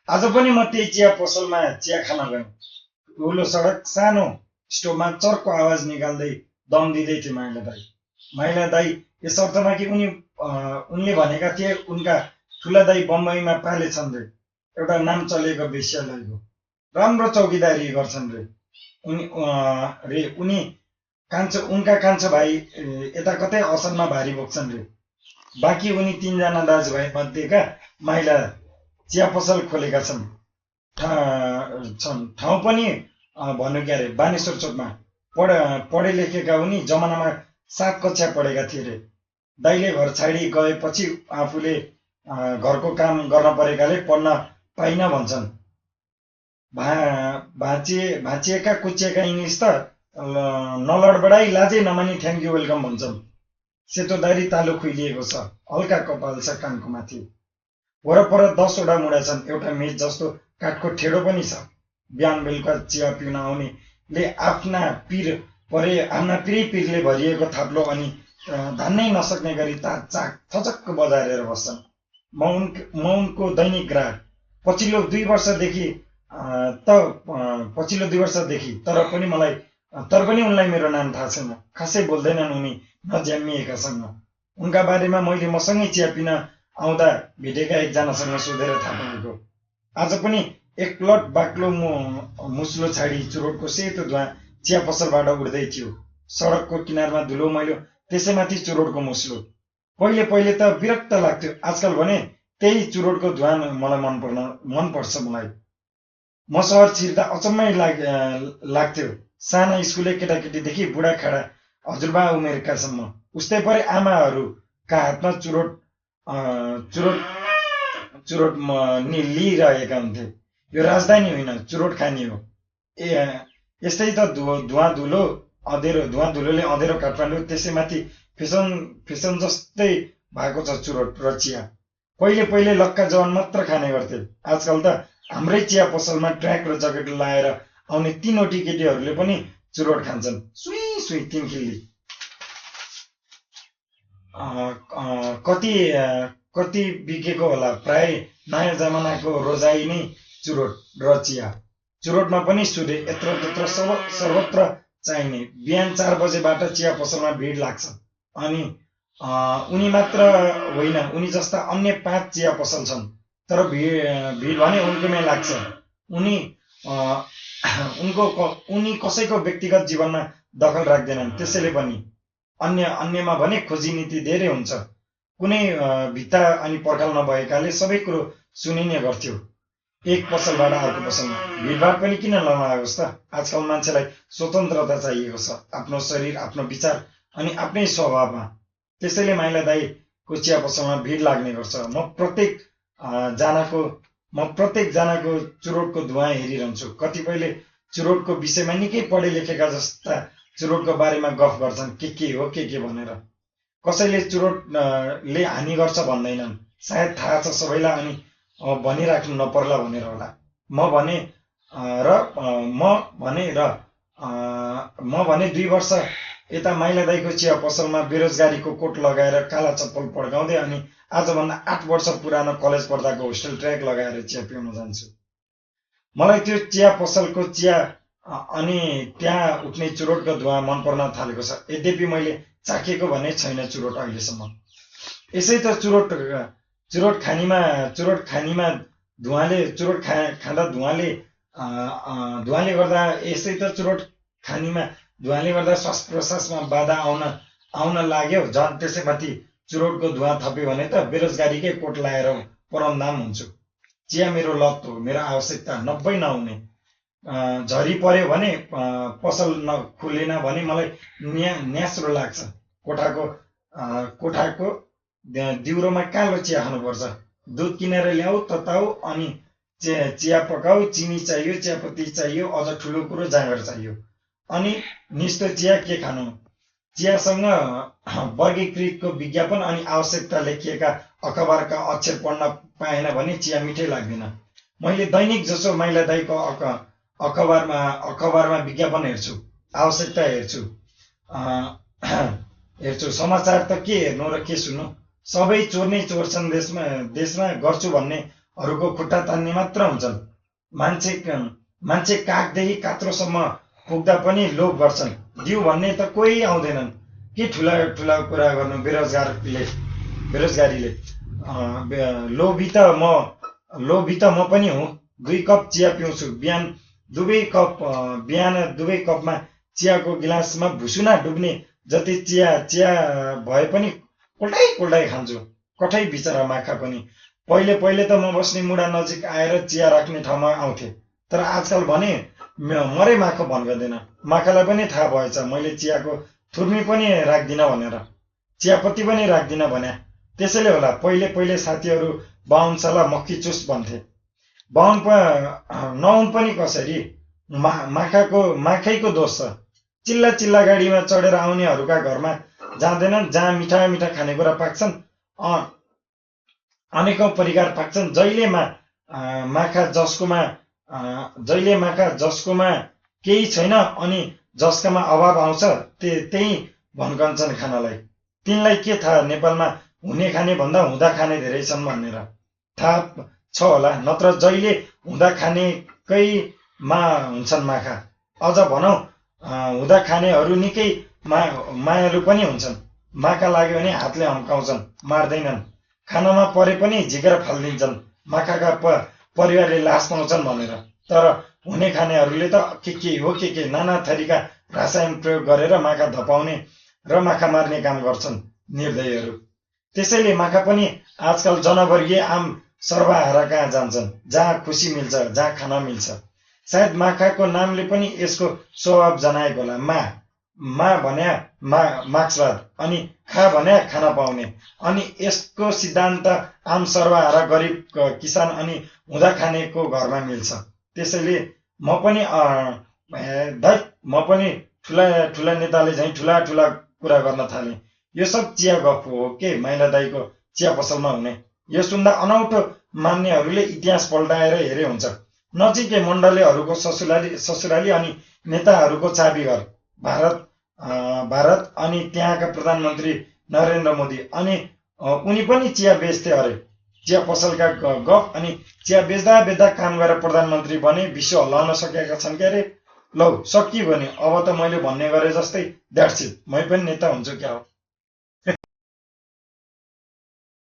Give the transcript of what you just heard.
आज पनि म त्यही चिया पसलमा चिया खान गएँ। ठुलो सडक सानो स्टोभमा चर्को आवाज निकाल्दै दम दिँदै थियो माइला दाई। माइला दाई यस अर्थमा कि उनले भनेका थिए उनका ठुला दाई बम्बईमा पालेछन् रे, एउटा नाम चलेको वेश्यालयको, राम्रो चौकीदारी गर्छन् रे। उनी उनका कान्छो भाइ यता कतै असनमा भारी बोक्छन् रे। बाँकी उनी 3 जना दाजुभाइ मध्येका माइला चिया पसल खोलेका छन्। ठाउँ पनि भन्नु क्या रे, बानेश्वर चोकमा। पढे लेखेका उनी जमानामा 7 कक्षा पढेका थिए रे। दाइले घर छाडी गएपछि आफूले घरको काम गर्न परेकाले पढ्न पाइन भन्छन्। भाँचिएका कुचिएका इङ्ग्लिस त नलडबडाई लाजै नमानी थ्याङ्क यू वेलकम भन्छन्। सेतो दारी तालो खुइलिएको छ, हल्का कपाल छ कानको माथि। वरपर 10 वटा मुढा छन्, एउटा मेज जस्तो काठको ठेडो पनि छ। बिहान बेलुका चिया पिउन आउनेले आफ्ना पिरले भरिएको थाप्लो अनि धान्नै नसक्ने गरी चाक थचक्क बजारेर बस्छन्। म उनको दैनिक ग्राहक। पछिल्लो 2 वर्षदेखि तर पनि उनलाई मेरो नाम थाहा छैन। खासै बोल्दैनन् उनी नज्यामिएकासँग। उनका बारेमा मैले मसँगै चिया पिन आउँदा भेटेका एकजनासँग सोधेर थाहा पाएको। आज पनि एक लट बाक्लो मुस्लो छाडी चुरोटको सेतो धुवा चिया पसलबाट उड्दै थियो। सडकको किनारमा धुलो मैलो, त्यसैमाथि चुरोटको मुस्लो। पहिले त विरक्त लाग्थ्यो, आजकल भने त्यही चुरोटको धुवा मलाई मनपर्छ। मलाई म सहर छिर्दा अचम्मै लाग्थ्यो। साना स्कुले केटाकेटीदेखि बुढाखाडा हजुरबा उमेरकासम्म उस्तै परे आमाहरूका हातमा चुरोट लिइरहेका हुन्थे। यो राजधानी होइन, चुरोट खानी हो। यस्तै त धुवा धुलोले अँधेरो काठमाडौँ, त्यसैमाथि फेसन जस्तै भएको छ चुरोट र चिया। पहिले लक्का जवान मात्र खाने गर्थे। आजकल त हाम्रै चिया पसलमा ट्र्याक र जकेट लाएर आउने 3 केटीहरूले पनि चुरोट खान्छन्। सुई 3 खिल्ली। कति बिकेको होला। प्राय नयाँ जमानाको रोजाइ नै चुरोट र चिया। चुरोटमा पनि सूर्य यत्र तत्र सर्वत्र चाहिने। बिहान 4 बजेबाट चिया पसलमा भिड लाग्छ। अनि उनी मात्र होइन, उनी जस्ता अन्य 5 चिया पसल छन्। तर भिड भने उनकोमै लाग्छ। उनी कसैको व्यक्तिगत जीवनमा दखल राख्दैनन्। त्यसैले पनि अन्यमा भने खोजी नीति धेरै हुन्छ। कुनै भित्ता अनि पर्खाल नभएकाले सबै कुरो सुनिने गर्थ्यो। एक पसलबाट अर्को पसलमा भिडभाड पनि किन नलागोस् त। आजकल मान्छेलाई स्वतन्त्रता चाहिएको छ, आफ्नो शरीर, आफ्नो विचार अनि आफ्नै स्वभावमा। त्यसैले माइला दाईको चिया पसलमा भिड लाग्ने गर्छ। म प्रत्येक जनाको चुरोटको धुवा हेरिरहन्छु। कतिपयले चुरोटको विषयमा निकै पढे लेखेका जस्ता चुरोटको बारेमा गफ गर्छन्, के हो के भनेर। कसैले चुरोटले हानि गर्छ भन्दैनन्। सायद थाहा छ सबैलाई अनि भनिराख्नु नपर्ला भनेर होला। म भने 2 वर्ष यता माइला दाईको चिया पसलमा बेरोजगारीको कोट लगाएर काला चप्पल पड्काउँदै अनि आजभन्दा 8 वर्ष पुरानो कलेज पढ्दाको होस्टेल ट्र्याक लगाएर चिया पिउन जान्छु। मलाई त्यो चिया पसलको चिया अनि त्यहाँ उठ्ने चुरोटको धुवा मन पर्न थालेको छ। यद्यपि मैले चाखेको भने छैन चुरोट अहिलेसम्म। यसै त चुरोट खानीमा धुवाले गर्दा श्वास प्रश्वासमा बाधा आउन लाग्यो। झन् त्यसैमाथि चुरोटको धुवा थप्यो भने त बेरोजगारीकै कोट लाएर परमधाम हुन्छु। चिया मेरो लत हो, मेरो आवश्यकता 90 नहुने। झरी पर्यो भने पसल खुलेन भने मलाई न्यास्रो लाग्छ। कोठाको दिउरोमा कालो चिया खानुपर्छ। दुध किनेर ल्याऊ, तताऊ अनि चिया पकाऊ। चिनी चाहियो, चियापत्ती चाहियो, अझ ठुलो कुरो जाँगर चाहियो। अनि निस्तो चिया के खानु। चियासँग वर्गीकृतको विज्ञापन अनि आवश्यकता लेखिएका अखबारका अक्षर पढ्न पाएन भने चिया मिठै लाग्दैन। मैले दैनिक जसो माइला दाईको अखबारमा विज्ञापन हेर्छु, आवश्यकता हेर्छु। समाचार त के हेर्नु र के सुन्नु। सबै चोर नै चोर छन् देशमा गर्छु भन्ने अरूको खुट्टा तान्ने मात्र हुन्छन्। मान्छे काखदेखि कात्रोसम्म पुग्दा पनि लोभ गर्छन्। दिउ भन्ने त कोही आउँदैनन्। के ठुला ठुला कुरा गर्नु बेरोजगारीले। लोभी त म पनि हुँ। 2 कप चिया पिउँछु बिहान। बिहान दुवै कपमा चियाको गिलासमा भुसुना डुब्ने जति चिया भए पनि कोल्टाइ खान्छु। कठै बिचरा माखा पनि। पहिले त म बस्ने मुढा नजिक आएर चिया राख्ने ठाउँमा आउँथे। तर आजकल भने मरै माखा भन्दैन। माखालाई पनि थाहा भएछ मैले चियाको थुर्मी पनि राख्दिन भनेर, चियापत्ती पनि राख्दिन भने। त्यसैले होला पहिले साथीहरू बाहुन साला मक्खी चुस भन्थे। नहुन पनि कसरी? माखैको दोष छ। चिल्ला गाडीमा चढेर आउनेहरूका घरमा जाँदैनन्, जहाँ मिठा मिठा खानेकुरा पाक्छन्, अनेकौं परिकार पाक्छन्। जहिले माखा जसकोमा केही छैन अनि जसकामा अभाव आउँछ त्यही भन्कन्छन् खानालाई। तिनलाई के थाहा नेपालमा हुने खाने भन्दा हुँदा खाने धेरै छन् भनेर? थाहा छ होला, नत्र जहिले हुँदा खानेकैमा हुन्छन् माखा। अझ भनौँ हुँदा खानेहरू निकै मायालु पनि हुन्छन्। माखा लाग्यो भने हातले हम्काउँछन्, मार्दैनन्। खानामा परे पनि झिकेर फालिदिन्छन्, माखाका परिवारले लास पाउँछन् भनेर। तर हुने खानेहरूले त के नाना थरीका रासायन प्रयोग गरेर माखा धपाउने र माखा मार्ने काम गर्छन् निर्दयहरू। त्यसैले माखा पनि आजकल जनवर्गीय आम सर्वहारा कहाँ जान्छन्, जहाँ खुसी मिल्छ, जहाँ खाना मिल्छ। सायद माखाको नामले पनि यसको स्वभाव जनाएको होला। मा भन्या मार्क्सवाद अनि खा भन्या खाना पाउने। अनि यसको सिद्धान्त आम सर्वहारा गरिब किसान अनि हुँदा खानेको घरमा मिल्छ। त्यसैले म पनि ठुला नेताले झैँ ठुला कुरा गर्न थाले। यो सब चिया गफ हो के माइला दाईको चिया पसलमा हुने? यो सुन्दा अनौठो मान्नेहरूले इतिहास पल्टाएर हेरे हुन्छ। नजिकै मण्डलेहरूको ससुराली अनि नेताहरूको चाबीघर भारत अनि त्यहाँका प्रधानमन्त्री नरेन्द्र मोदी। अनि उनी पनि चिया बेच्थे अरे। चिया पसलका गफ अनि चिया बेच्दा काम गरेर प्रधानमन्त्री बने, विश्व हल्लाउन सकेका छन् के अरे। लौ सकि भने अब त मैले भन्ने गरे जस्तै द्याट्स इट, मै पनि नेता हुन्छु क्या हो।